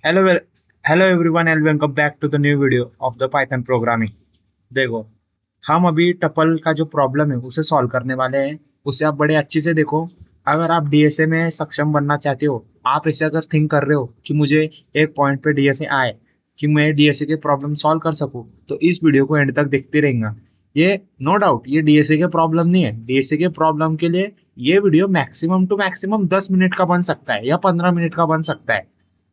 Hello hello everyone and welcome back to the new video of the python programming. देखो, हम अभी tuple का जो प्रॉब्लम है उसे सॉल्व करने वाले हैं। उसे आप बड़े अच्छे से देखो। अगर आप डीएसए में सक्षम बनना चाहते हो, आप ऐसे अगर थिंक कर रहे हो कि मुझे एक पॉइंट पे डीएसए आए, कि मैं डीएसए के प्रॉब्लम सॉल्व कर सकूं, तो इस वीडियो को एंड तक देखते रहेंगे। ये नो डाउट ये डीएसए के प्रॉब्लम नहीं है। डीएसए के प्रॉब्लम के लिए ये video maximum to maximum 10 minute का बन सकता है या 15 मिनट का बन सकता है।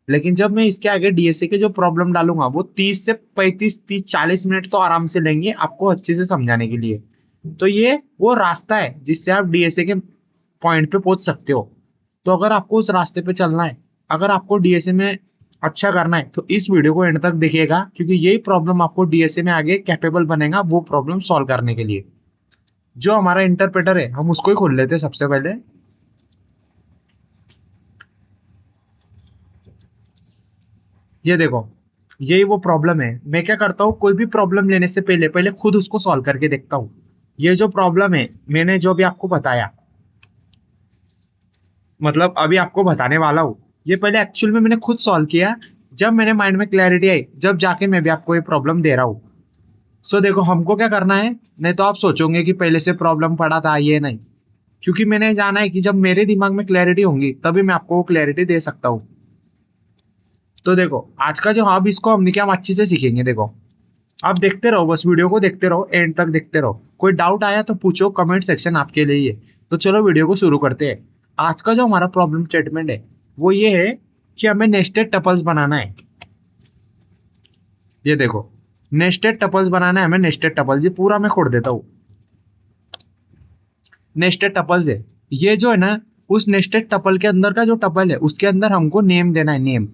लेकिन जब मैं इसके आगे डीएसए के जो प्रॉब्लम डालूंगा वो 30 से 35, 30, 40 मिनट तो आराम से लेंगे आपको अच्छे से समझाने के लिए। तो ये वो रास्ता है जिससे आप डीएसए के पॉइंट पे पहुंच सकते हो। तो अगर आपको उस रास्ते पे चलना है, अगर आपको डीएसए में अच्छा करना है, तो इस वीडियो को एंड तक देखिएगा, क्योंकि यही प्रॉब्लम आपको डीएसए में आगे कैपेबल बनेगा वो प्रॉब्लम सॉल्व करने के लिए। जो हमारा इंटरप्रेटर है हम उसको ही खोल लेते हैं सबसे पहले। ये देखो, यही वो प्रॉब्लम है। मैं क्या करता हूँ, कोई भी प्रॉब्लम लेने से पहले पहले खुद उसको सॉल्व करके देखता हूँ। ये जो प्रॉब्लम है, मैंने जो भी आपको बताया, मतलब अभी आपको बताने वाला हूँ, ये पहले एक्चुअल में मैंने खुद सॉल्व किया। जब मेरे माइंड में क्लैरिटी आई, जब जाके मैं भी आपको ये प्रॉब्लम दे रहा हूँ। सो देखो, हमको क्या करना है। नहीं तो आप सोचोगे कि पहले से प्रॉब्लम पड़ा था, ये नहीं। क्योंकि मैंने जाना है कि जब मेरे दिमाग में क्लैरिटी होंगी तभी मैं आपको वो क्लैरिटी दे सकता हूँ। तो देखो, आज का जो हब, इसको हम क्या हम अच्छे से सीखेंगे। देखो, आप देखते रहो, बस वीडियो को देखते रहो, एंड तक देखते रहो। कोई डाउट आया तो पूछो, कमेंट सेक्शन आपके लिए ही है। तो चलो वीडियो को शुरू करते हैं। आज का जो हमारा प्रॉब्लम स्टेटमेंट है वो ये है कि हमें नेस्टेड टपल्स बनाना है। ये देखो, नेस्टेड टपल्स बनाना है हमें। नेस्टेड टपल्स ये पूरा मैं खोल देता हूँ। नेस्टेड टपल्स है ये जो है ना, उस नेस्टेड टपल के अंदर का जो टपल है उसके अंदर हमको नेम देना है, नेम।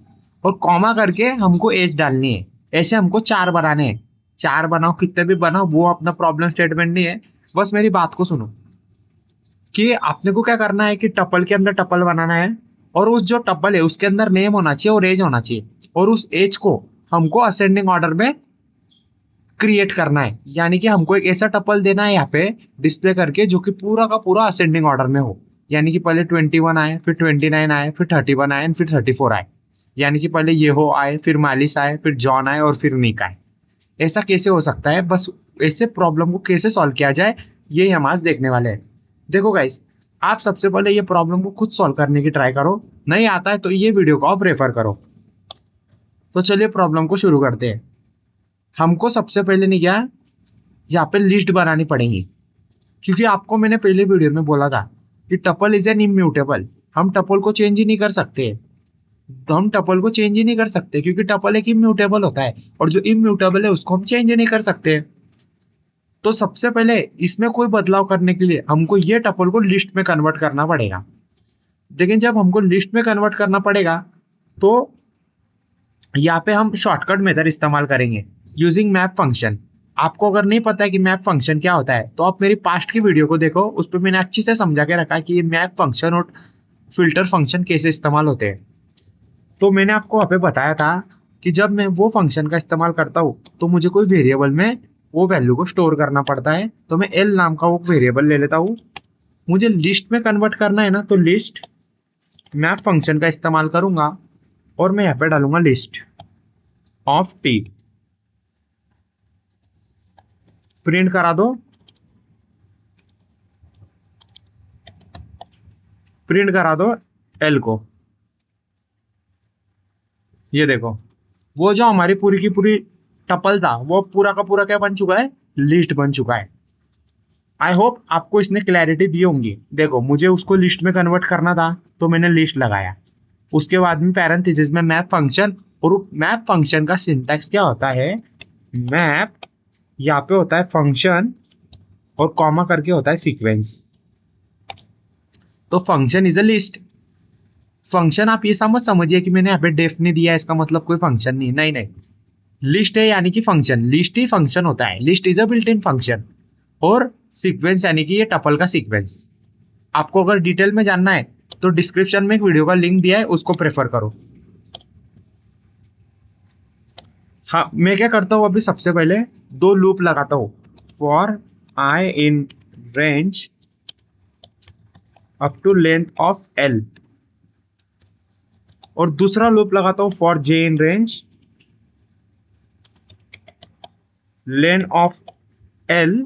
और कॉमा करके हमको एज डालनी है। ऐसे हमको चार बनाने हैं। चार बनाओ, कितने भी बनाओ, वो अपना प्रॉब्लम स्टेटमेंट नहीं है। बस मेरी बात को सुनो कि आपने को क्या करना है कि टपल के अंदर टपल बनाना है। और उस जो टपल है उसके अंदर नेम होना चाहिए और एज होना चाहिए। और उस एज को हमको असेंडिंग ऑर्डर में क्रिएट करना है। यानी कि हमको एक ऐसा टपल देना है यहाँ पे डिस्प्ले करके, जो कि पूरा का पूरा असेंडिंग ऑर्डर में हो। यानी कि पहले 21 आए, फिर 29 आए, फिर 31 आए, फिर 34 आए। यानी कि पहले ये हो आए, फिर मालिस आए, फिर जॉन आए, और फिर निक आए। ऐसा कैसे हो सकता है, बस ऐसे प्रॉब्लम को कैसे सॉल्व किया जाए, ये हम आज देखने वाले हैं। देखो गाइस, आप सबसे पहले ये प्रॉब्लम को खुद सॉल्व करने की ट्राई करो। नहीं आता है तो ये वीडियो को आप रेफर करो। तो चलिए प्रॉब्लम को शुरू करते हैं। हमको सबसे पहले नहीं क्या, यहाँ पे लिस्ट बनानी पड़ेगी। क्योंकि आपको मैंने पहले वीडियो में बोला था कि टपल इज एन इम्यूटेबल। हम टपल को चेंज ही नहीं कर सकते। तो हम टपल को चेंज ही नहीं कर सकते क्योंकि टपल एक इम्यूटेबल होता है, और जो इम्यूटेबल है उसको हम चेंज ही नहीं कर सकते। तो सबसे पहले इसमें कोई बदलाव करने के लिए हमको ये टपल को लिस्ट में कन्वर्ट करना पड़ेगा। लेकिन जब हमको लिस्ट में कन्वर्ट करना पड़ेगा, तो यहाँ पे हम शॉर्टकट मेथड इस्तेमाल करेंगे यूजिंग मैप फंक्शन। आपको अगर नहीं पता है कि मैप फंक्शन क्या होता है, तो आप मेरी पास्ट की वीडियो को देखो, उस पर मैंने अच्छी से समझा के रखा है कि ये मैप फंक्शन और फिल्टर फंक्शन कैसे इस्तेमाल होते हैं। तो मैंने आपको वहाँ पे बताया था कि जब मैं वो फंक्शन का इस्तेमाल करता हूँ, तो मुझे कोई वेरिएबल में वो वैल्यू को स्टोर करना पड़ता है। तो मैं एल नाम का वो वेरिएबल ले लेता हूँ। मुझे लिस्ट में कन्वर्ट करना है ना, तो लिस्ट मैप फंक्शन का इस्तेमाल करूंगा। और मैं यहाँ पे डालूंगा लिस्ट ऑफ टी। प्रिंट करा दो, प्रिंट करा दो एल को। ये देखो, वो जो हमारी पूरी की पूरी टपल था वो पूरा का पूरा क्या बन चुका है, लिस्ट बन चुका है। आई होप आपको इसने क्लैरिटी दी होंगी। देखो, मुझे उसको लिस्ट में कन्वर्ट करना था, तो मैंने लिस्ट लगाया। उसके बाद में पैरेंथेसिस में मैप फंक्शन। और मैप फंक्शन का सिंटैक्स क्या होता है, मैप, यहाँ पे होता है फंक्शन, और कॉमा करके होता है सीक्वेंस। तो function is a list. Function आप ये समझ समझिए कि मैंने यहाँ पे डेफ नहीं दिया, इसका मतलब कोई फंक्शन नहीं, नहीं नहीं। लिस्ट है यानी कि फंक्शन, लिस्ट ही फंक्शन होता है, list is a built in function. और सीक्वेंस यानी कि ये टपल का सीक्वेंस। आपको अगर डिटेल में जानना है तो डिस्क्रिप्शन में एक वीडियो का लिंक दिया है, उसको प्रेफर करो। हाँ, मैं क्या करता हूँ, अभी सबसे पहले दो लूप लगाता हूँ। For I in range up to length of L. और दूसरा लूप लगाता हूं for J in range len of L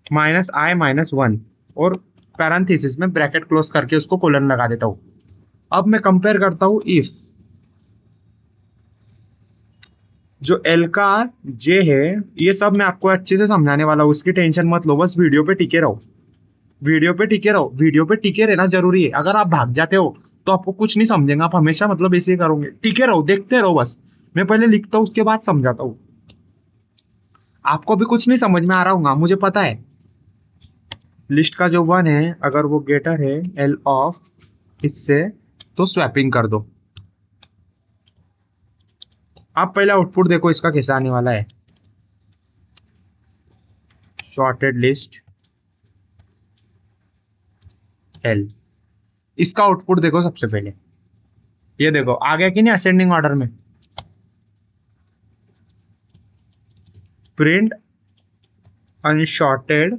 minus I minus one, और पैरेंथेसिस में ब्रैकेट क्लोज करके उसको कोलन लगा देता हूं। अब मैं कंपेयर करता हूं इफ जो एल का जे है, ये सब मैं आपको अच्छे से समझाने वाला हूं, उसकी टेंशन मत लो, बस वीडियो पे टिके रहो, वीडियो पे टिके रहो, वीडियो पे टिके रहना जरूरी है। अगर आप भाग जाते हो तो आपको कुछ नहीं समझेंगे, आप हमेशा मतलब ऐसे ही करोगे। टिके रहो, देखते रहो, बस मैं पहले लिखता हूं उसके बाद समझाता हूं। आपको भी कुछ नहीं समझ में आ रहा होगा, मुझे पता है। लिस्ट का जो वन है, अगर वो गेटर है एल ऑफ इससे, तो स्वैपिंग कर दो। आप पहले आउटपुट देखो इसका कैसा आने वाला है। शॉर्टेड लिस्ट एल, इसका आउटपुट देखो सबसे पहले, ये देखो आ गया कि नहीं असेंडिंग ऑर्डर में। Print unsorted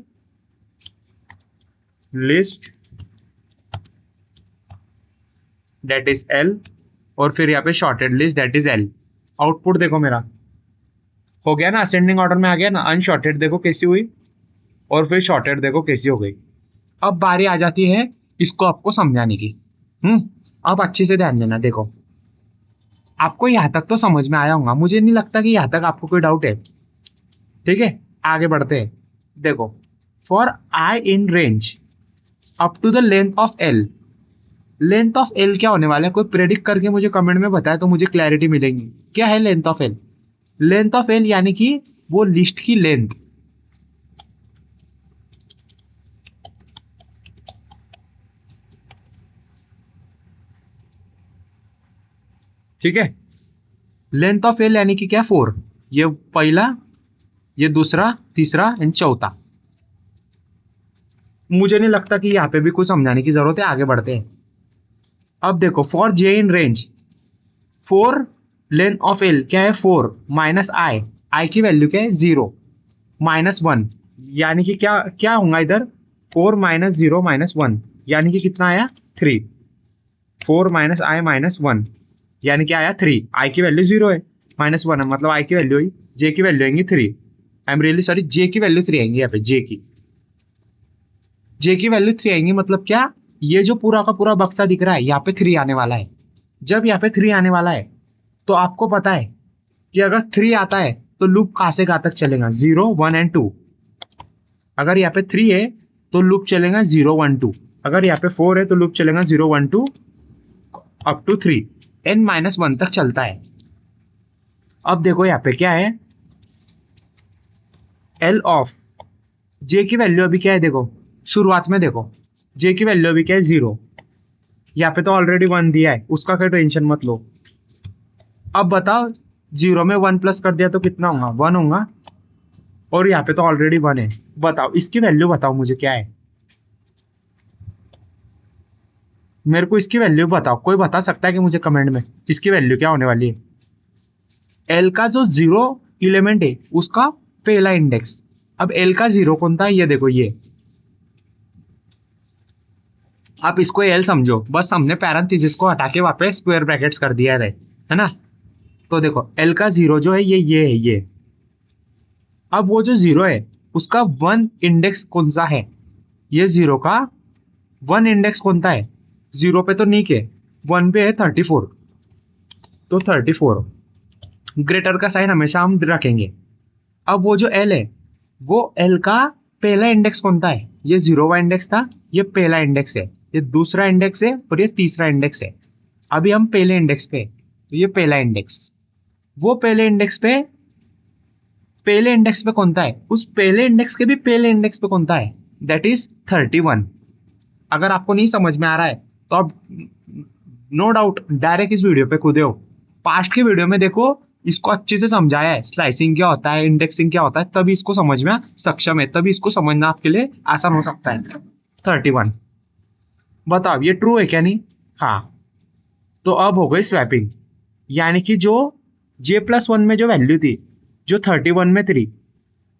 list that is L, और फिर यहाँ पे sorted list that is L. Output देखो मेरा हो गया ना, असेंडिंग ऑर्डर में आ गया ना। अनशॉर्टेड देखो कैसी हुई, और फिर शॉर्टेड देखो कैसी हो गई। अब बारी आ जाती है इसको आपको समझाने की। अब अच्छे से ध्यान देना। देखो आपको यहां तक तो समझ में आया होगा, मुझे नहीं लगता कि यहां तक आपको कोई डाउट है। ठीक है, आगे बढ़ते हैं। देखो for I in range up to the length of L, length of L क्या होने वाला है, कोई प्रेडिक्ट करके मुझे कमेंट में बताए तो मुझे क्लैरिटी मिलेगी। क्या है length of L? Length of L यानी कि वो लिस्ट की लेंथ। ठीक है, लेंथ ऑफ एल यानी कि क्या, 4। ये पहला, ये दूसरा, तीसरा एंड चौथा। मुझे नहीं लगता कि यहां पे भी कुछ समझाने की जरूरत है, आगे बढ़ते हैं। अब देखो for J in range, 4 length of L क्या है, 4 माइनस आई, आई की वैल्यू क्या है 0 माइनस 1, यानी कि क्या क्या होगा इधर, 4 माइनस 0 माइनस 1, यानी कि कितना आया 3। 4 माइनस आई माइनस 1 यानी कि आया 3। आई की वैल्यू 0 है, माइनस 1 है, मतलब आई की वैल्यू हुई, जे की वैल्यू आएंगी 3। आई एम रियली सॉरी, जे की वैल्यू 3 आएंगी यहाँ पे, जे की वैल्यू 3 आएंगी। मतलब क्या, ये जो पूरा का पूरा बक्सा दिख रहा है यहाँ पे 3 आने वाला है। जब यहाँ पे 3 आने वाला है तो आपको पता है कि अगर 3 आता है तो लूप कहां से कहां तक चलेगा, 0 1 एंड 2। अगर यहाँ पे 3 है तो लूप चलेगा 0 1 2। अगर यहाँ पे 4 है तो लूप चलेगा 0 1 2 अप टू 3, n माइनस 1 तक चलता है। अब देखो यहाँ पे क्या है, एल ऑफ जे की वैल्यू अभी क्या है, देखो शुरुआत में देखो जे की वैल्यू अभी क्या है 0। यहाँ पे तो ऑलरेडी 1 दिया है, उसका कोई टेंशन मत लो। अब बताओ 0 में 1 प्लस कर दिया तो कितना होगा, 1 होगा, और यहाँ पे तो ऑलरेडी 1 है। बताओ इसकी वैल्यू बताओ मुझे क्या है, मेरे को इसकी वैल्यू बताओ। कोई बता सकता है कि मुझे कमेंट में इसकी वैल्यू क्या होने वाली है? एल का जो 0 एलिमेंट है उसका पहला इंडेक्स। अब एल का 0 कौन था, ये देखो, ये आप इसको एल समझो, बस हमने पैरेंथेसिस को हटा के वापस स्क्वायर ब्रैकेट्स कर दिया है ना। तो देखो एल का 0 जो है ये है ये। अब वो जो 0 है उसका 1 इंडेक्स कौन सा है, ये 0 का 1 इंडेक्स कौन सा है, 0 पे तो नीक है, 1 पे है 34। तो 34 ग्रेटर का साइन हमेशा हम रखेंगे। अब वो जो एल है, वो एल का पहला इंडेक्स कौन सा है, ये 0वां इंडेक्स था, ये पहला इंडेक्स है, ये दूसरा इंडेक्स है, और ये तीसरा इंडेक्स है। अभी हम पहले इंडेक्स पे, तो ये पहला इंडेक्स, वो पहले इंडेक्स पे कौन सा है, उस पहले इंडेक्स के भी पहले इंडेक्स पे कौन सा है, दैट इज 31। अगर आपको नहीं समझ में आ रहा है तो आप नो डाउट डायरेक्ट इस वीडियो पे कूदे हो, पास्ट के वीडियो में देखो, इसको अच्छे से समझाया है, स्लाइसिंग क्या होता है, इंडेक्सिंग क्या होता है, तभी इसको समझ में सक्षम है, तभी इसको समझना आपके लिए आसान हो सकता है। 31 बताओ ये ट्रू है क्या, नहीं? हाँ, तो अब हो गई स्वैपिंग, यानी कि जो J+1 में जो वैल्यू थी, जो 31 में 3,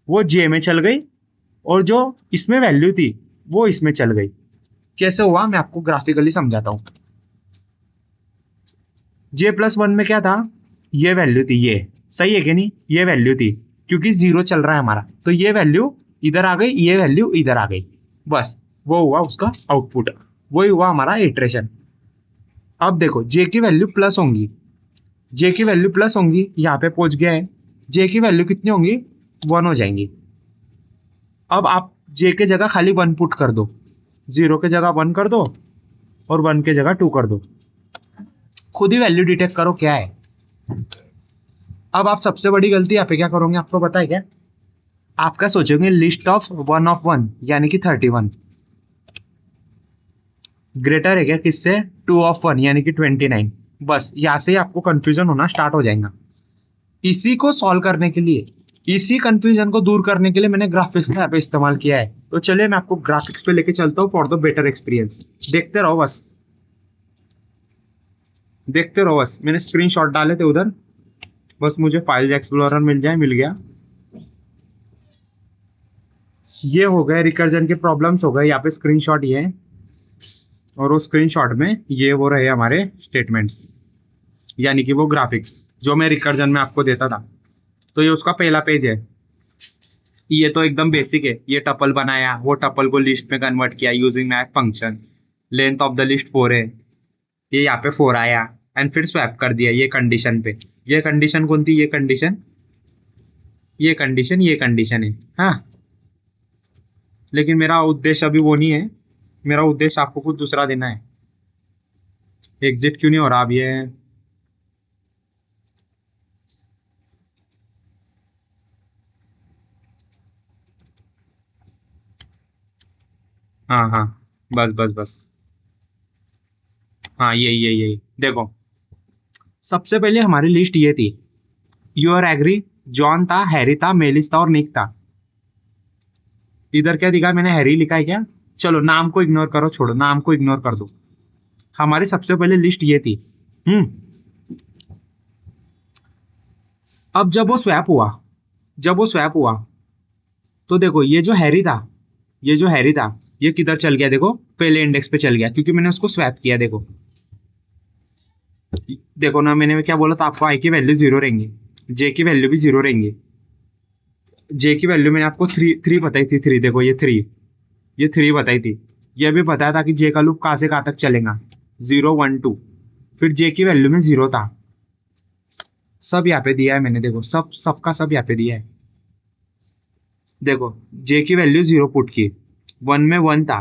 वो J में चल गई, और जो इसमें वैल्यू थी वो इसमें चल गई। कैसे हुआ मैं आपको ग्राफिकली समझाता हूं। जे प्लस वन में क्या था, ये वैल्यू थी, ये सही है कि नहीं, ये वैल्यू थी, क्योंकि जीरो चल रहा है हमारा, तो ये वैल्यू इधर आ गई, ये वैल्यू इधर आ गई, बस वो हुआ उसका आउटपुट, वही हुआ हमारा इटरेशन। अब देखो जे की वैल्यू प्लस होंगी, जे की वैल्यू प्लस होंगी, यहाँ पे पहुंच गया है, जे की वैल्यू कितनी होंगी, वन हो जाएंगी। अब आप जे के जगह खाली वन पुट कर दो, जीरो के जगह वन कर दो और वन के जगह टू कर दो, खुद ही वैल्यू डिटेक्ट करो क्या है। अब आप सबसे बड़ी गलती यहाँ पे क्या करोगे, आपको पता है क्या, आप क्या सोचोगे, लिस्ट ऑफ वन यानी कि 31 ग्रेटर है क्या किससे, 2 यानी कि 29, बस यहाँ से ही आपको कंफ्यूजन होना स्टार्ट हो जाएगा। इसी को सॉल्व करने के लिए, इसी कंफ्यूजन को दूर करने के लिए मैंने ग्राफिक्स का यहाँ पे इस्तेमाल किया है। तो चलिए मैं आपको ग्राफिक्स पे लेके चलता हूँ फॉर द बेटर एक्सपीरियंस। देखते रहो बस, देखते रहो बस, मैंने स्क्रीनशॉट डाले थे उधर, बस मुझे फाइल्स एक्सप्लोरर मिल जाए, मिल गया। ये हो गए रिकर्जन के प्रॉब्लम्स हो गए, यहाँ पे स्क्रीनशॉट ये है, और वो स्क्रीनशॉट में ये वो रहे हमारे स्टेटमेंट्स, यानी कि वो ग्राफिक्स जो मैं रिकर्जन में आपको देता था। तो ये उसका पहला पेज है, ये तो एकदम बेसिक है, ये टपल बनाया, वो टपल को लिस्ट में कन्वर्ट किया using math function, length of the list 4 है, ये यहाँ पे 4 आया, एंड फिर स्वैप कर दिया ये कंडीशन पे। ये कंडीशन कौन थी, ये कंडीशन, ये कंडीशन, ये कंडीशन है, हाँ। लेकिन मेरा उद्देश्य अभी वो नहीं है, मेरा उद्देश्य आपको कुछ दूसरा देना है। एग्जिट क्यों नहीं हो रहा अब ये, हाँ हाँ, बस बस बस, हाँ यही देखो, सबसे पहले हमारी लिस्ट ये थी, यू आर एग्री, जॉन था, हैरी था, मेलिस था और निक था। इधर क्या दिखा, मैंने हैरी लिखा है क्या, चलो नाम को इग्नोर करो, छोड़ो नाम को इग्नोर कर दो, हमारी सबसे पहले लिस्ट ये थी। अब जब वो स्वैप हुआ, जब वो स्वैप हुआ तो देखो ये जो हैरी था, ये जो हैरी था ये किधर चल गया, देखो पहले इंडेक्स पे चल गया, क्योंकि मैंने उसको स्वैप किया। देखो देखो ना, मैंने क्या बोला था आपको, आई की वैल्यू 0 रहेंगी, जे की वैल्यू भी 0 रहेंगी। जे की वैल्यू मैंने आपको 3 बताई थी, 3 देखो ये 3, ये 3 बताई थी। ये भी बताया था कि जे का लूप कहां से कहां तक चलेगा, 0 1 2, फिर जे की वैल्यू में 0 था, सब यहाँ पे दिया है मैंने, देखो सब सबका सब यहाँ पे दिया है। देखो जे की वैल्यू 0 पुट की, 1 में 1 था,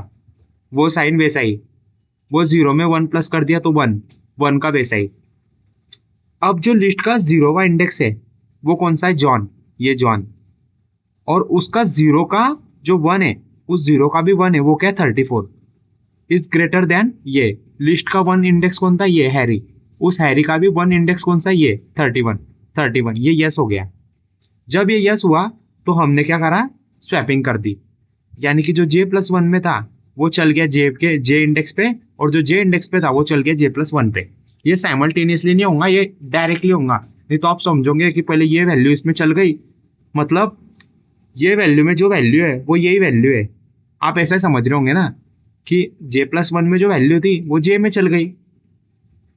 वो साइन वैसा ही, वो 0 में 1 प्लस कर दिया तो 1, 1 का वैसा ही। अब जो लिस्ट का 0वां इंडेक्स है वो कौन सा है, जॉन, ये जॉन, और उसका 0 का जो 1 है, उस 0 का भी 1 है, वो क्या है 34, इज ग्रेटर देन ये लिस्ट का 1 इंडेक्स कौन था, ये हैरी, उस हैरी का भी 1 इंडेक्स कौन सा, ये 31, 31, ये यस हो गया। जब ये यस हुआ तो हमने क्या करा, स्वैपिंग कर दी, यानी कि जो जे प्लस वन में था वो चल गया जे के जे इंडेक्स पे, और जो जे इंडेक्स पे था वो चल गया जे प्लस वन पे। ये साइमल्टेनियसली नहीं होगा, ये डायरेक्टली होगा, नहीं तो आप समझोगे कि पहले ये वैल्यू इसमें चल गई, मतलब ये वैल्यू में जो वैल्यू है वो यही वैल्यू है, आप ऐसा समझ रहे होंगे ना कि जे प्लस वन में जो वैल्यू थी वो जे में चल गई।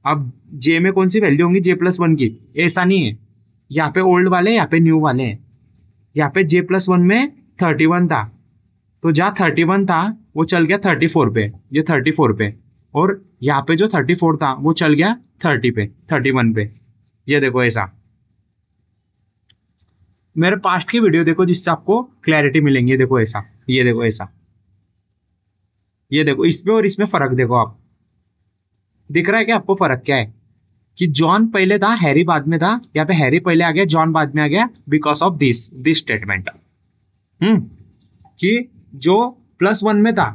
अब जे में कौन सी वैल्यू होंगी, जे प्लस वन की, ऐसा नहीं है, यहाँ पे ओल्ड वाले, यहाँ पे न्यू वाले हैं। यहाँ पे जे प्लस वन में 31 था, तो जहाँ 31 था वो चल गया 34 पे, ये 34 पे, और यहाँ पे जो 34 था वो चल गया 30 पे, 31 पे। ये देखो ऐसा, मेरे पास्ट की वीडियो देखो जिससे आपको क्लैरिटी मिलेंगी। देखो ऐसा, ये देखो ऐसा, ये देखो इसमें और इसमें फर्क देखो आप, दिख रहा है क्या आपको फर्क क्या है, कि जॉन पहले था, हैरी बाद में था, यहाँ पे हैरी पहले आ गया, जॉन बाद में आ गया, बिकॉज ऑफ दिस स्टेटमेंट। कि जो प्लस वन में था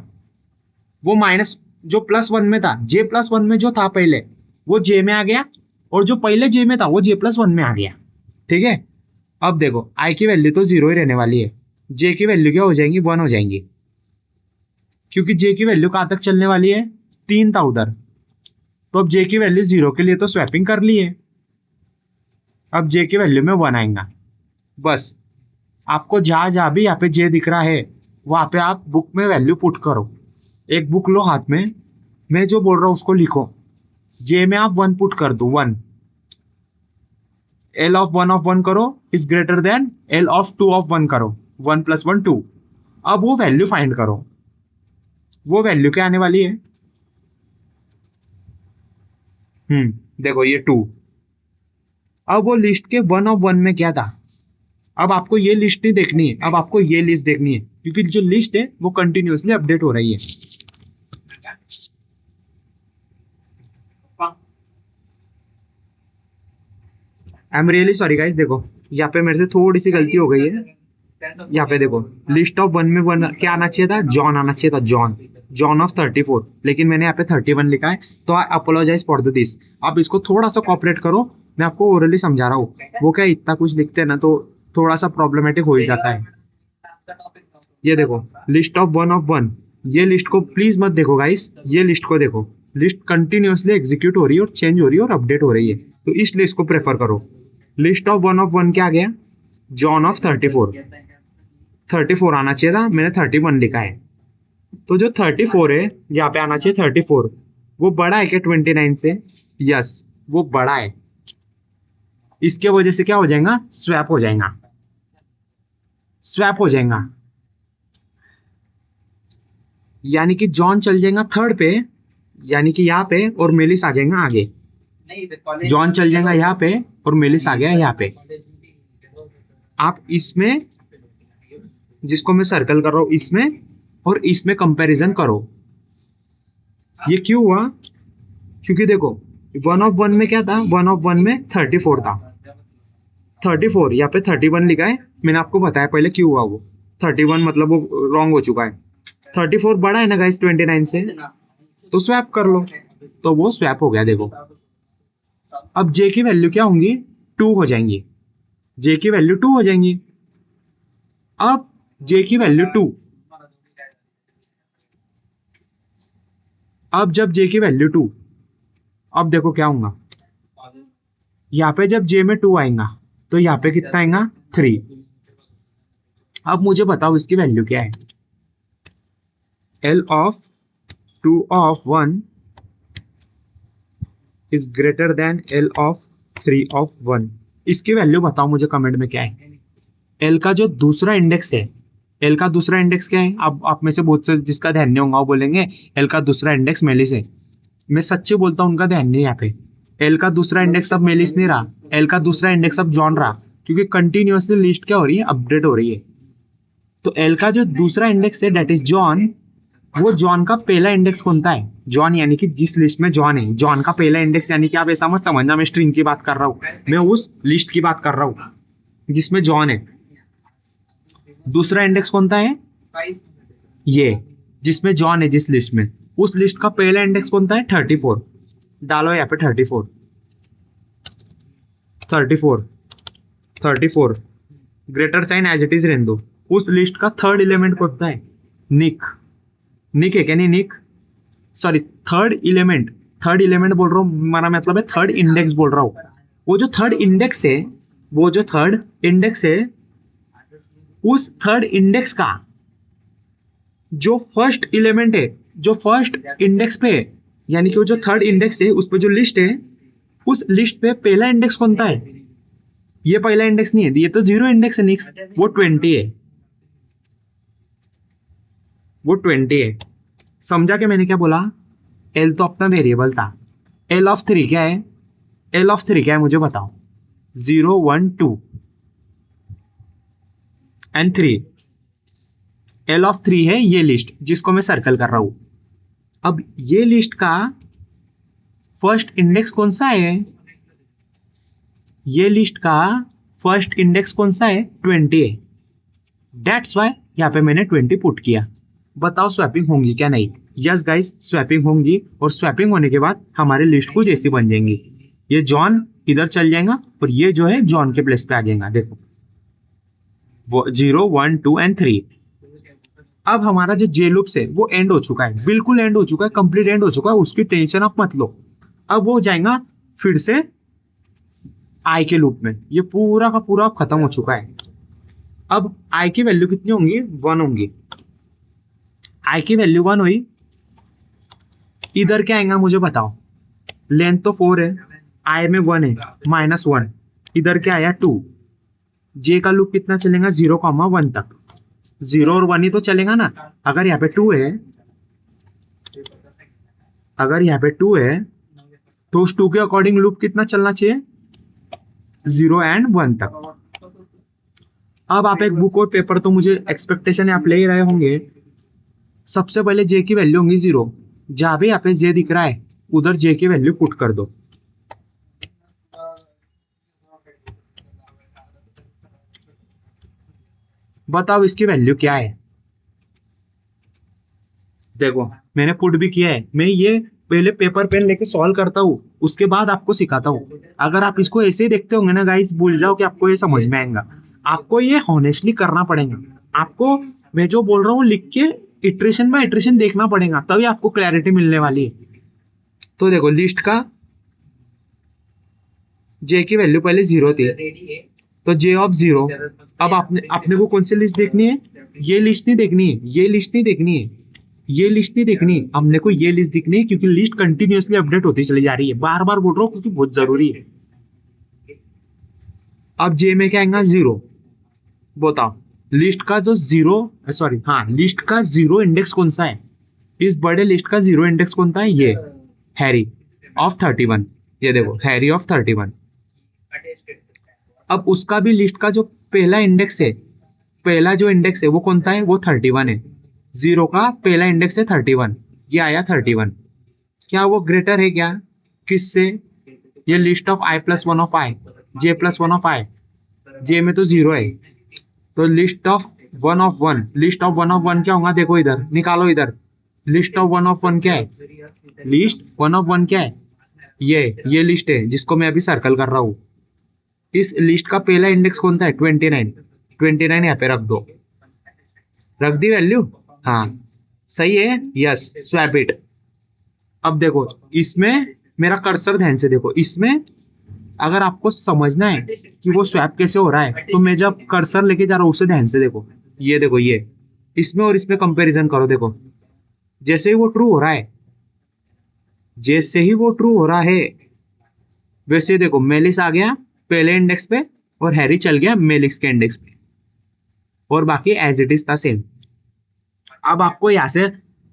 वो माइनस, जो प्लस वन में था, जे प्लस वन में जो था पहले वो जे में आ गया, और जो पहले जे में था वो जे प्लस वन में आ गया, ठीक है। अब देखो आई की वैल्यू तो 0 ही रहने वाली है, जे की वैल्यू क्या हो जाएंगी, 1 हो जाएंगी, क्योंकि जे की वैल्यू कहां तक चलने वाली है, 3 था उधर, तो अब जे की वैल्यू 0 के लिए तो स्वैपिंग कर ली है, अब जे की वैल्यू में 1 आएगा। बस आपको जहां जहां भी यहाँ पे जे दिख रहा है वहां पे आप बुक में वैल्यू पुट करो, एक बुक लो हाथ में, मैं जो बोल रहा हूँ उसको लिखो, जे में आप 1 पुट कर दो, 1, एल ऑफ 1 करो is greater than L of 2 करो, 1 + 1 2। अब वो वैल्यू फाइंड करो, वो वैल्यू क्या आने वाली है? देखो ये 2। अब वो लिस्ट के 1 में क्या था? अब आपको ये लिस्ट नहीं देखनी है, अब आपको ये लिस्ट देखनी है, क्योंकि जो लिस्ट है वो कंटिन्यूअसली अपडेट हो रही है। I am really sorry guys, देखो यहाँ पे मेरे से थोड़ी सी गलती हो गई है। यहाँ पे देखो लिस्ट ऑफ 1 में 1 क्या आना चाहिए था? जॉन आना चाहिए था, जॉन ऑफ 34, लेकिन मैंने यहाँ पे 31 लिखा है, तो आई अपोलोजाइज फॉर दिस। आप इसको थोड़ा सा कॉपरेट करो, मैं आपको ओरली समझा रहा हूँ। वो क्या इतना कुछ लिखते हैं ना तो थोड़ा सा प्रॉब्लमेटिक हो ही जाता है। ये देखो लिस्ट ऑफ 1, ये लिस्ट को प्लीज मत देखो गाइस, ये लिस्ट को देखो। लिस्ट कंटिन्यूअसली एग्जीक्यूट हो रही है और चेंज हो रही है और अपडेट हो रही है, तो इस लिस्ट को प्रेफर करो। लिस्ट ऑफ 1 क्या आ गया? जॉन ऑफ 34 आना चाहिए था, मैंने 31 लिखा है। तो जो 34 है यहाँ पे आना चाहिए 34, वो बड़ा है क्या 29 से? यस, वो बड़ा है। इसके वजह से क्या हो जाएगा? स्वैप हो जाएगा, स्वैप हो जाएगा। यानी कि जॉन चल जाएगा 3rd पे, यानी कि यहाँ पे, और मेलिस आ जाएगा आगे। जॉन चल जाएगा यहाँ पे और मेलिस आ गया यहाँ पे। आप इसमें, जिसको मैं सर्कल कर रहा हूं, इसमें और इसमें कंपैरिजन करो। ये क्यों हुआ? क्योंकि देखो 1 में क्या था? 1 में 34 था, 34 यहाँ पे 31 लिखा है। मैंने आपको बताया पहले क्यों हुआ वो। 31 मतलब वो रॉन्ग हो चुका है। 34 बड़ा है ना गाइस 29 से, तो स्वैप कर लो, तो वो स्वैप हो गया। देखो अब जे की वैल्यू क्या होंगी? 2 हो जाएंगी, जे की वैल्यू 2 हो जाएंगी। अब जे की वैल्यू 2, अब जब जे की वैल्यू 2, अब देखो क्या होगा। यहाँ पे जब जे में 2 आएगा तो यहाँ पे कितना आएगा? 3। अब मुझे बताओ इसकी वैल्यू क्या है? L of 2 of 1 is greater than L of 3 of 1। इसकी वैल्यू बताओ मुझे कमेंट में क्या है? L का जो दूसरा इंडेक्स है, L का दूसरा इंडेक्स क्या है? अब आप में से बहुत से जिसका ध्यान नहीं होगा वो बोलेंगे L का दूसरा इंडेक्स मेलिस है। मैं सच्ची बोलता हूँ उनका ध्यान नहीं यहाँ पे। L का दूसरा इंडेक्स अब मेलिस नहीं रहा, L का दूसरा इंडेक्स अब जॉन रहा, क्योंकि कंटिन्यूअसली लिस्ट क्या हो रही है? अपडेट हो रही है। तो L का जो दूसरा इंडेक्स है डेट इज जॉन, वो जॉन का पहला इंडेक्स कौन सा है? जॉन, यानी कि जिस लिस्ट में जॉन है, जॉन का पहला इंडेक्स, यानी कि आप ऐसा मत समझना मैं स्ट्रिंग की बात कर रहा हूँ, मैं उस लिस्ट की बात कर रहा हूँ जिसमें जॉन है। दूसरा इंडेक्स कौन सा है? ये जिसमें जॉन है, जिस लिस्ट में, उस लिस्ट का पहला इंडेक्स कौन सा है? 34। डालो यहाँ पे 34 greater sign as it is रहने दो। उस लिस्ट का 3rd एलिमेंट कौन सा है? निक है क्या? नहीं, निक, सॉरी, 3rd एलिमेंट बोल रहा हूँ, हमारा मतलब है 3rd इंडेक्स बोल रहा हूँ। वो जो 3rd इंडेक्स है, वो जो 3rd इंडेक्स है, उस 3rd इंडेक्स का जो फर्स्ट एलिमेंट है, जो फर्स्ट इंडेक्स पे है, यानी कि वो जो 3rd इंडेक्स है उस पे जो लिस्ट है, उस लिस्ट पे पहला इंडेक्स कौन सा है? ये पहला इंडेक्स नहीं है, ये तो 0 इंडेक्स है निक्स, वो 20 है, वो 20 है। समझा कि मैंने क्या बोला? एल तो अपना वेरिएबल था। एल ऑफ 3 क्या है? एल ऑफ 3 क्या है मुझे बताओ? 0 1 2 एंड 3। एल ऑफ 3 है ये लिस्ट जिसको मैं सर्कल कर रहा हूं। अब ये लिस्ट का फर्स्ट इंडेक्स कौन सा है? ये लिस्ट का फर्स्ट इंडेक्स कौन सा है? 20 है। दैट्स वाई यहाँ पे मैंने 20 पुट किया। बताओ स्वैपिंग होंगी क्या? नहीं। यस गाइस, स्वैपिंग होंगी, और स्वैपिंग होने के बाद हमारी लिस्ट कुछ ऐसी बन जाएंगी। ये जॉन इधर चल जाएगा और ये जो है जॉन के प्लेस पे आ जाएगा। देखो 0 1 2 एंड 3। अब हमारा जो जे लूप्स है वो एंड हो चुका है, बिल्कुल एंड हो चुका है, कंप्लीट एंड हो चुका है, उसकी टेंशन आप मत लो। अब वो जाएगा फिर से आई के लूप में। ये पूरा का पूरा खत्म हो चुका है। अब आई की वैल्यू कितनी होंगी? 1 होंगी। आई की वैल्यू 1 हुई, इधर क्या आएगा मुझे बताओ? लेंथ तो 4 है, आई में 1 है, -1, इधर क्या आया 2। जे का लूप कितना चलेगा 0,1 तक, 0 और 1 ही तो चलेगा ना। अगर यहाँ पे 2 है, अगर यहाँ पे 2 है तो उस 2 के अकॉर्डिंग लूप कितना चलना चाहिए 0 एंड 1 तक। अब आप एक बुक और पेपर तो मुझे एक्सपेक्टेशन है आप ले ही रहे होंगे। सबसे पहले जे की वैल्यू होंगी 0, जहां भी यहाँ पे जे दिख रहा है उधर जे की वैल्यू पुट कर दो। बताओ इसकी वैल्यू क्या है। देखो मैंने पुट भी किया है, मैं ये पहले पेपर पेन लेके सॉल्व करता हूँ, उसके बाद आपको सिखाता हूँ। अगर आप इसको ऐसे ही देखते होंगे ना गाइस, भूल जाओ कि आपको ये समझ में आएगा। आपको ये हॉनेस्टली करना पड़ेगा। आपको मैं जो बोल रहा हूँ लिख के इटरेशन बाय इटरेशन देखना पड़ेगा, तभी आपको क्लैरिटी मिलने वाली है। तो देखो लिस्ट का जे की वैल्यू पहले 0 थी, तो जे ऑफ 0। अब आपने अपने को कौन सी लिस्ट देखनी है, ये लिस्ट नहीं देखनी है, ये लिस्ट नहीं देखनी है, ये लिस्ट नहीं देखनी है, हमने को ये लिस्ट दिखनी है, क्योंकि लिस्ट कंटिन्यूअसली अपडेट होती चली जा रही है। बार बार बोल रहा हूँ क्योंकि बहुत जरूरी है। अब जे में क्या आएगा 0। बताओ लिस्ट का जो 0, सॉरी हाँ, लिस्ट का 0 इंडेक्स कौन सा है, इस बड़े लिस्ट का 0 इंडेक्स कौन सा है, ये हैरी ऑफ 31। ये देखो हैरी ऑफ 31। अब उसका भी लिस्ट का जो पहला इंडेक्स है, पहला जो इंडेक्स है वो कौन सा है, वो 31 है। 0 का पहला इंडेक्स है 31, ये आया 31। क्या वो ग्रेटर है क्या किससे, ये list of i plus 1 of i, j plus 1 of i, j में तो 0 है, तो list of 1 of 1, list of 1 of 1 क्या होगा, देखो इधर निकालो, इधर लिस्ट ऑफ 1 ऑफ 1 क्या है, लिस्ट 1 ऑफ 1 क्या है, ये लिस्ट है जिसको मैं अभी सर्कल कर रहा हूँ। इस लिस्ट का पहला इंडेक्स कौन सा है 29, 29 यहाँ पे रख दो, रख दी वैल्यू, हाँ सही है, यस स्वैप इट। अब देखो इसमें मेरा कर्सर ध्यान से देखो, इसमें अगर आपको समझना है कि वो स्वैप कैसे हो रहा है, तो मैं जब कर्सर लेके जा रहा हूँ उसे ध्यान से देखो, ये देखो ये इसमें और इसमें कंपैरिजन करो। देखो जैसे ही वो ट्रू हो रहा है, जैसे ही वो ट्रू हो रहा है, वैसे ही देखो मेलिस आ गया पहले इंडेक्स पे और हैरी चल गया मेलिक्स के इंडेक्स पे, और बाकी एज इट इज था सेम। अब आपको यहाँ से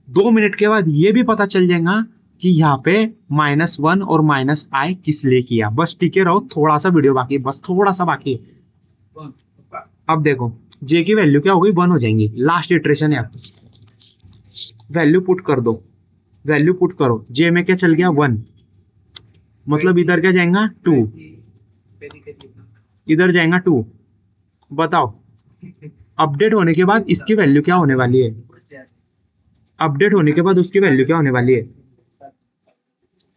2 मिनट के बाद ये भी पता चल जाएगा कि यहाँ पे -1 और -i किस लिए किया। बस टिके रहो, थोड़ा सा वीडियो बाकी है, बस थोड़ा सा बाकी है। अब देखो जे की वैल्यू क्या हो गई 1 हो जाएंगी, लास्ट इटरेशन है। आप वैल्यू पुट कर दो, वैल्यू पुट करो, जे में क्या चल गया 1, मतलब इधर क्या जाएगा 2, इधर जाएगा 2। बताओ अपडेट होने के बाद इसकी वैल्यू क्या होने वाली है, अपडेट होने के बाद उसकी वैल्यू क्या होने वाली है।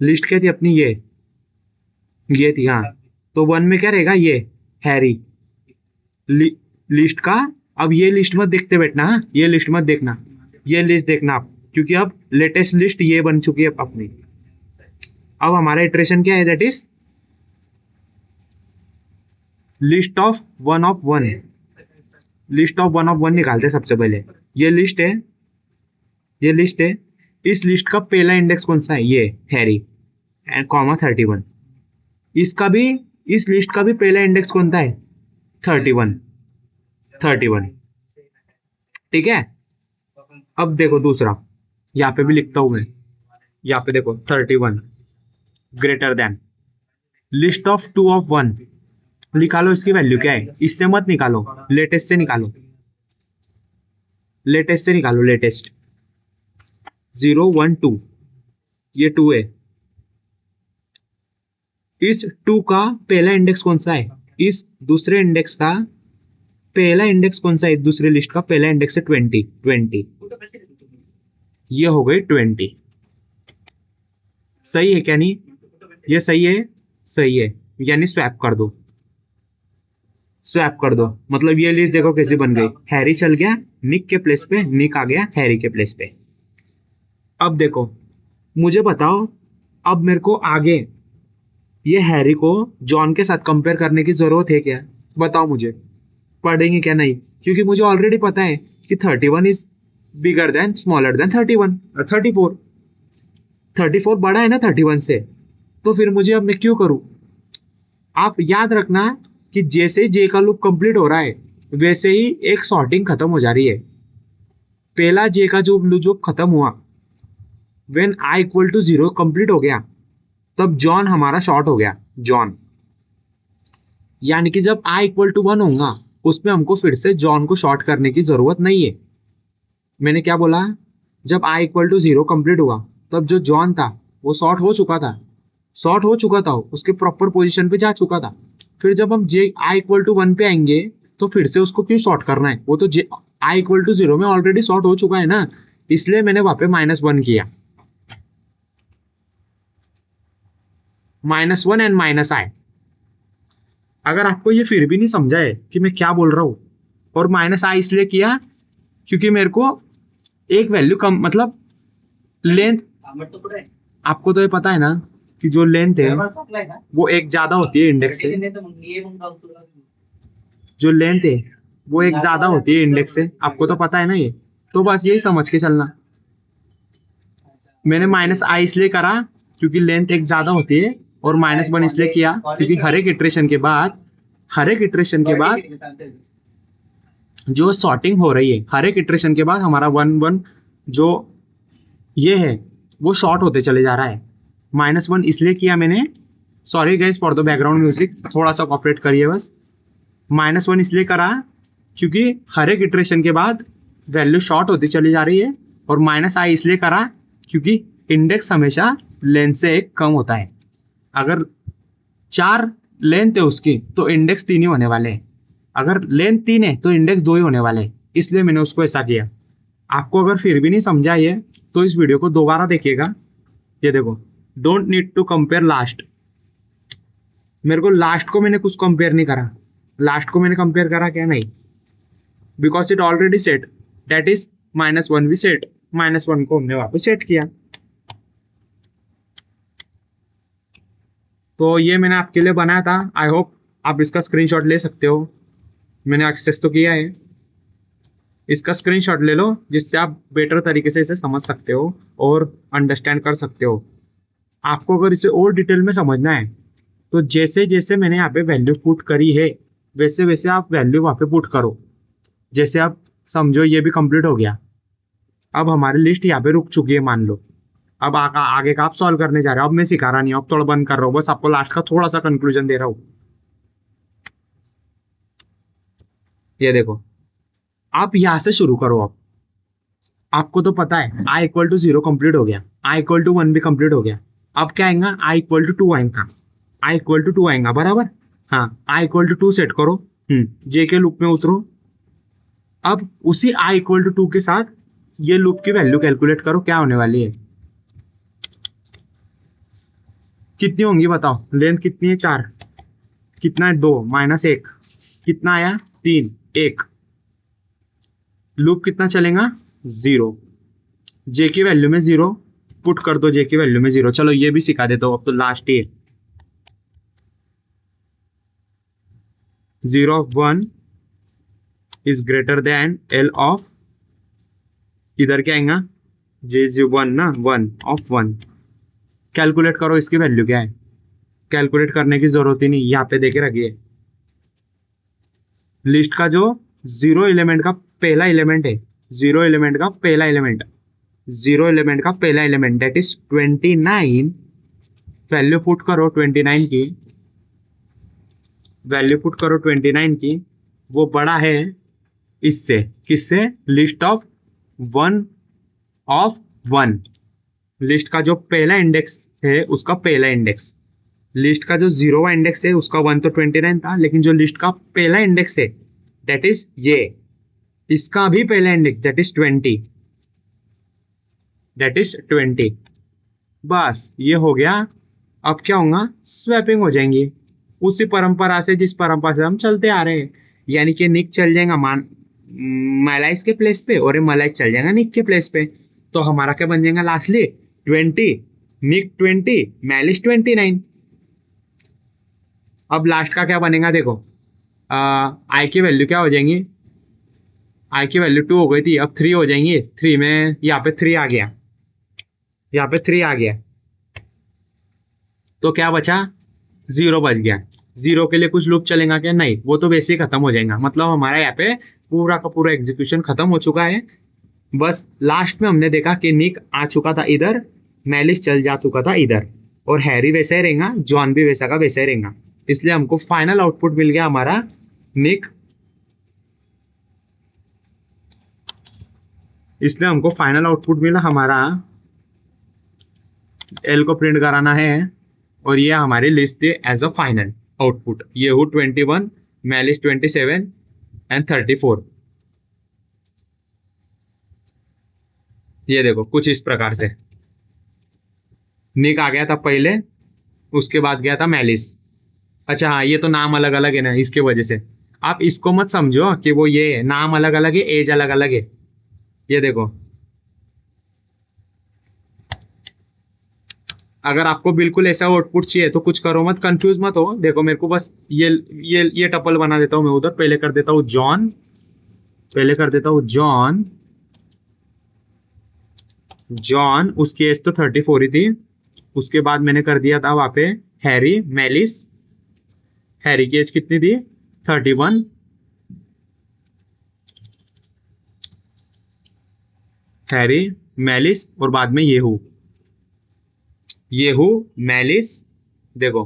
लिस्ट क्या थी अपनी, ये थी, हाँ, तो 1 में क्या रहेगा, ये हैरी लिस्ट का। अब ये लिस्ट मत देखते बैठना, हाँ? ये लिस्ट मत देखना, ये लिस्ट देखना आप, क्योंकि अब लेटेस्ट लिस्ट ये बन चुकी है अपनी। अब हमारा इटरेशन क्या है, that is list of 1 of 1, list of 1 of 1 निकालते सबसे पहले। ये लिस्ट है, ये लिस्ट है, इस लिस्ट का पहला इंडेक्स कौन सा है, ये हैरी एंड कॉमा 31। इसका भी, इस लिस्ट का भी पहला इंडेक्स कौन सा है 31, 31, ठीक है। अब देखो दूसरा, यहाँ पे भी लिखता हूं मैं, यहाँ पे देखो 31 greater than list of 2 of 1, निकालो इसकी वैल्यू क्या है, इससे मत निकालो, लेटेस्ट से निकालो, लेटेस्ट से निकालो, लेटेस्ट 0 1 2, ये 2 है। इस 2 का पहला इंडेक्स कौन सा है, इस दूसरे इंडेक्स का पहला इंडेक्स कौन सा है, दूसरे लिस्ट का पहला इंडेक्स है 20, ये हो गई 20। सही है क्या नहीं, ये सही है, सही है, यानी स्वैप कर दो, स्वैप कर दो, मतलब ये लिस्ट देखो कैसे बन गई, हैरी चल गया निक के प्लेस पे, निक आ गया हैरी के प्लेस पे। अब देखो मुझे बताओ, अब मेरे को आगे ये हैरी को जॉन के साथ कंपेयर करने की जरूरत है क्या, बताओ मुझे, पढ़ेंगे क्या नहीं, क्योंकि मुझे ऑलरेडी पता है कि 31 is bigger than smaller than 31, 34 बड़ा है ना 31 से, तो फिर मुझे अब मैं क्यों करूं? आप याद रखना कि जैसे ही जे का लूप कंप्लीट हो रहा है वैसे ही एक सॉर्टिंग खत्म हो जा रही है। पहला जे का जो लूप खत्म हुआ, when I equal to 0 complete हो गया, तब जॉन हमारा शॉर्ट हो गया, जॉन। यानी कि जब आई इक्वल टू 1 होगा उसमें हमको फिर से जॉन को शॉर्ट करने की जरूरत नहीं है। मैंने क्या बोला? जब आई इक्वल टू 0 कंप्लीट हुआ तब जो जॉन था वो शॉर्ट हो चुका था, उसके प्रॉपर पोजीशन पे जा चुका था। फिर जब हम जे आई इक्वल टू 1 पे आएंगे तो फिर से उसको क्यों शॉर्ट करना है? वो तो जे आई इक्वल टू 0 में ऑलरेडी शॉर्ट हो चुका है ना, इसलिए मैंने वहां पे -1 किया, -1 एंड माइनस आई। अगर आपको ये फिर भी नहीं समझा है कि मैं क्या बोल रहा हूं, और माइनस आई इसलिए किया क्योंकि मेरे को एक वैल्यू कम, मतलब लेंथ, आपको तो ये पता है ना कि जो लेंथ है वो एक ज्यादा होती है इंडेक्स से, जो लेंथ है वो एक ज्यादा होती है इंडेक्स से, आपको तो पता है ना ये। तो बस यही समझ के चलना। मैंने माइनस आई इसलिए करा क्योंकि लेंथ एक ज्यादा होती है, और -1 इसलिए किया क्योंकि हर एक इटरेशन के बाद जो सॉर्टिंग हो रही है, हर एक इटरेशन के बाद हमारा 1 जो ये है वो शॉर्ट होते चले जा रहा है। -1 इसलिए किया मैंने, sorry guys for the background music, थोड़ा सा कॉपरेट करिए बस। -1 इसलिए करा क्योंकि हर एक इटरेशन के बाद वैल्यू शॉर्ट होती चली जा रही है, और -i इसलिए करा क्योंकि इंडेक्स हमेशा लेंथ से एक कम होता है। अगर 4 लेंथ है उसकी तो इंडेक्स 3 ही होने वाले हैं, अगर लेंथ 3 है तो इंडेक्स 2 ही होने वाले हैं, इसलिए मैंने उसको ऐसा किया। आपको अगर फिर भी नहीं समझा ये तो इस वीडियो को दोबारा देखिएगा। ये देखो, don't need to compare last. मेरे को लास्ट को मैंने कुछ कंपेयर नहीं करा, लास्ट को मैंने कंपेयर करा क्या? नहीं, because it already set, that is -1 भी सेट, -1 को हमने वापस सेट किया। तो ये मैंने आपके लिए बनाया था, आई होप आप इसका स्क्रीनशॉट ले सकते हो, मैंने एक्सेस तो किया है। इसका स्क्रीनशॉट ले लो जिससे आप बेटर तरीके से इसे समझ सकते हो और अंडरस्टैंड कर सकते हो। आपको अगर इसे और डिटेल में समझना है तो जैसे जैसे मैंने यहाँ पे वैल्यू पुट करी है वैसे वैसे आप वैल्यू वहां पे पुट करो। जैसे आप समझो ये भी कंप्लीट हो गया, अब हमारी लिस्ट यहाँ पे रुक चुकी है मान लो। अब आगे का आप सॉल्व करने जा रहे हो, अब मैं सिखा रहा नहीं हूँ, अब थोड़ा बंद कर रहा हूँ, बस आपको लास्ट का थोड़ा सा कंक्लूजन दे रहा हूँ। ये देखो, आप यहां से शुरू करो। अब आपको तो पता है आई इक्वल टू 0 कंप्लीट हो गया, आई इक्वल टू 1 भी कंप्लीट हो गया। अब क्या आएगा? आई इक्वल टू 2 आएगा, आई इक्वल टू 2 आएगा बराबर। हाँ, आई इक्वल टू 2 सेट करो, जे के लूप में उतरो। अब उसी आई इक्वल टू 2 के साथ ये लूप की वैल्यू कैलकुलेट करो, क्या होने वाली है, कितनी होंगी बताओ? लेंथ कितनी है? 4, कितना है? 2 -1, कितना आया? 3, 1। लूप कितना चलेगा? 0। जे की वैल्यू में 0 पुट कर दो, जे की वैल्यू में 0। चलो ये भी सिखा देता हूं, अब तो लास्ट ही है। 0 of 1 is greater than L of, इधर क्या आएगा? जे 1 ना, 1 ऑफ 1। कैलकुलेट करो इसकी वैल्यू क्या है, कैलकुलेट करने की जरूरत ही नहीं, यहाँ पे देखे रखिए। लिस्ट का जो 0 एलिमेंट का पहला एलिमेंट है, 0 एलिमेंट का पहला एलिमेंट, 0 एलिमेंट का पहला element that is 29। Value put करो 29 की, वैल्यू पुट करो 29 की, वो बड़ा है इससे, किससे? लिस्ट ऑफ 1 लिस्ट का जो पहला इंडेक्स है उसका पहला इंडेक्स, लिस्ट का जो 0वां इंडेक्स है उसका 1 तो 29 था, लेकिन जो लिस्ट का पहला इंडेक्स है दैट इज ये, इसका भी पहला index that is 20, that is 20। बस ये हो गया। अब क्या होगा? स्वैपिंग हो जाएंगी उसी परंपरा से जिस परंपरा से हम चलते आ रहे हैं। यानी कि निक चल जाएगा मलाइस के प्लेस पे, और मलाइस चल जाएगा निक के प्लेस पे। तो हमारा क्या बन जाएगा लास्टली? 20, निक 20, मैलिस 29। अब लास्ट का क्या बनेगा देखो, आई की वैल्यू क्या हो जाएंगी? आई की वैल्यू 2 हो गई थी, अब 3 हो जाएंगी। 3 में यहाँ पे 3 आ गया, यहाँ पे 3 आ गया। तो क्या बचा, 0 बच गया। 0 के लिए कुछ लूप चलेगा क्या, नहीं, वो तो वैसे ही खत्म हो जाएगा। मतलब हमारा यहाँ पे पूरा का पूरा एग्जीक्यूशन खत्म हो चुका है। बस लास्ट में हमने देखा कि निक आ चुका था इधर, मैलिस चल जा चुका था इधर, और हैरी वैसा ही रहेगा, जॉन भी वैसा का वैसा ही रहेगा। इसलिए हमको फाइनल आउटपुट मिल गया हमारा निक। इसलिए हमको फाइनल आउटपुट मिला हमारा, एल को प्रिंट कराना है, और ये हमारी लिस्ट थी एज अ फाइनल आउटपुट। येहू 21, मैलिस 27 एंड 34। ये देखो कुछ इस प्रकार से निक आ गया था पहले, उसके बाद गया था मैलिस। अच्छा हाँ, ये तो नाम अलग अलग है ना, इसके वजह से आप इसको मत समझो कि वो ये है, नाम अलग अलग है, एज अलग अलग है। ये देखो, अगर आपको बिल्कुल ऐसा आउटपुट चाहिए तो कुछ करो मत, कंफ्यूज मत हो। देखो मेरे को बस ये टपल बना देता हूँ मैं उधर, पहले कर देता हूँ जॉन, पहले कर देता हूँ जॉन। जॉन उसकी एज तो 34 ही थी। उसके बाद मैंने कर दिया था वहां पे हैरी मैलिस। हैरी की एज कितनी थी, 31। हैरी मैलिस और बाद में येहू, येहू मैलिस। देखो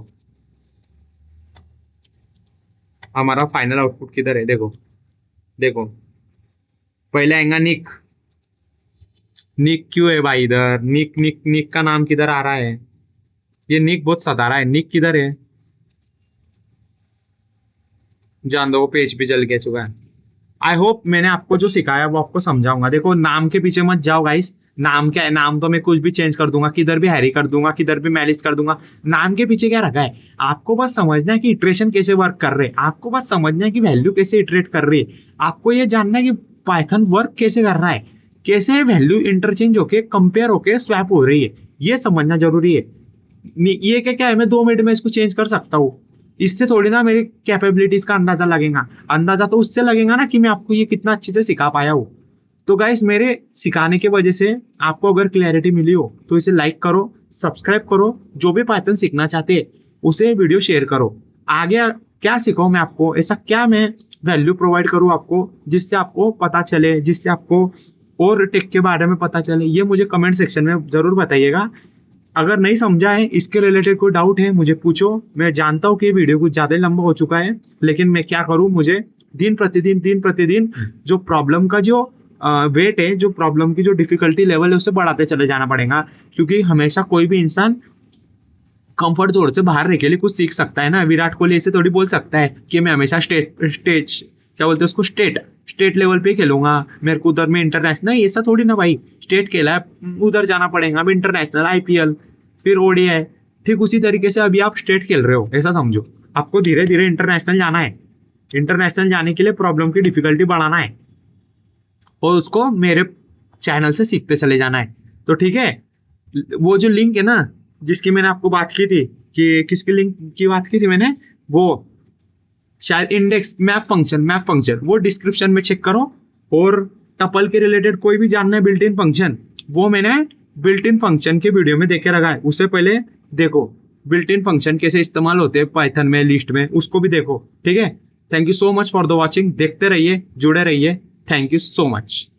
हमारा फाइनल आउटपुट किधर है, देखो देखो, पहले आएगा निक। निक क्यों है भाई इधर, निक निक निक का नाम किधर आ रहा है, ये निक बहुत सता रहा है, निक किधर है। जान दो, वो पेज भी जल गया चुका है। आई होप मैंने आपको जो सिखाया वो आपको समझाऊंगा। देखो नाम के पीछे मत जाओ गाइस, नाम क्या है, नाम तो मैं कुछ भी चेंज कर दूंगा, किधर भी हैरी कर दूंगा, किधर भी मैलिस कर दूंगा। नाम के पीछे क्या रखा है, आपको बस समझना है कि इटरेशन कैसे वर्क कर रहे हैं, आपको बस समझना है कि वैल्यू कैसे इटरेट कर रही है, आपको ये जानना है कि पाइथन वर्क कैसे कर रहा है, कैसे वैल्यू इंटरचेंज होके कंपेयर होके स्वैप हो रही है, ये समझना जरूरी है। ये क्या क्या है, मैं 2 मिनट में इसको चेंज कर सकता हूँ, इससे थोड़ी ना मेरी कैपेबिलिटीज का अंदाजा लगेगा। अंदाजा तो उससे लगेगा ना कि मैं आपको ये कितना अच्छे से सिखा पाया हूँ। तो गाइस मेरे सिखाने की वजह से आपको अगर क्लैरिटी मिली हो तो इसे लाइक करो, सब्सक्राइब करो, जो भी पाइथन सीखना चाहते हैं उसे वीडियो शेयर करो। आगे क्या सिखाऊं मैं आपको, ऐसा क्या मैं वैल्यू प्रोवाइड करूं आपको जिससे आपको पता चले, जिससे आपको और टेक के बारे में पता चले, ये मुझे कमेंट सेक्शन में जरूर बताइएगा। अगर नहीं समझा है, इसके रिलेटेड कोई डाउट है मुझे पूछो। मैं जानता हूँ कि ये वीडियो कुछ ज्यादा ही लंबा हो चुका है, लेकिन मैं क्या करूँ, मुझे दिन प्रतिदिन जो प्रॉब्लम का जो वेट है, जो प्रॉब्लम की जो डिफिकल्टी लेवल है उसे बढ़ाते चले जाना पड़ेगा। क्योंकि हमेशा कोई भी इंसान कंफर्ट जोन से बाहर रह के लिए कुछ सीख सकता है ना। विराट कोहली ऐसे थोड़ी बोल सकता है कि मैं हमेशा स्टेज क्या बोलते हैं उसको, स्टेट लेवल पे खेलूंगा, मेरे को उधर में इंटरनेशनल, ऐसा थोड़ी ना भाई। स्टेट खेला है, उधर जाना पड़ेगा, अब इंटरनेशनल, आईपीएल, फिर ओडीआई। ठीक उसी तरीके से अभी आप स्टेट खेल रहे हो, ऐसा समझो। आपको धीरे धीरे इंटरनेशनल जाना है, इंटरनेशनल जाने के लिए प्रॉब्लम की डिफिकल्टी बढ़ाना है, और उसको मेरे चैनल से सीखते चले जाना है। तो ठीक है, वो जो लिंक है ना जिसकी मैंने आपको बात की थी, कि किसकी लिंक की बात की थी मैंने, वो शायद इंडेक्स मैप फंक्शन, वो डिस्क्रिप्शन में चेक करो। और टपल के रिलेटेड कोई भी जानना है बिल्ट इन फंक्शन, वो मैंने बिल्ट इन फंक्शन के वीडियो में देख के रखा है, उससे पहले देखो बिल्ट इन फंक्शन कैसे इस्तेमाल होते हैं पाइथन में, लिस्ट में, उसको भी देखो। ठीक है, thank you so much for the watching, देखते रहिए, जुड़े रहिए, थैंक यू सो मच।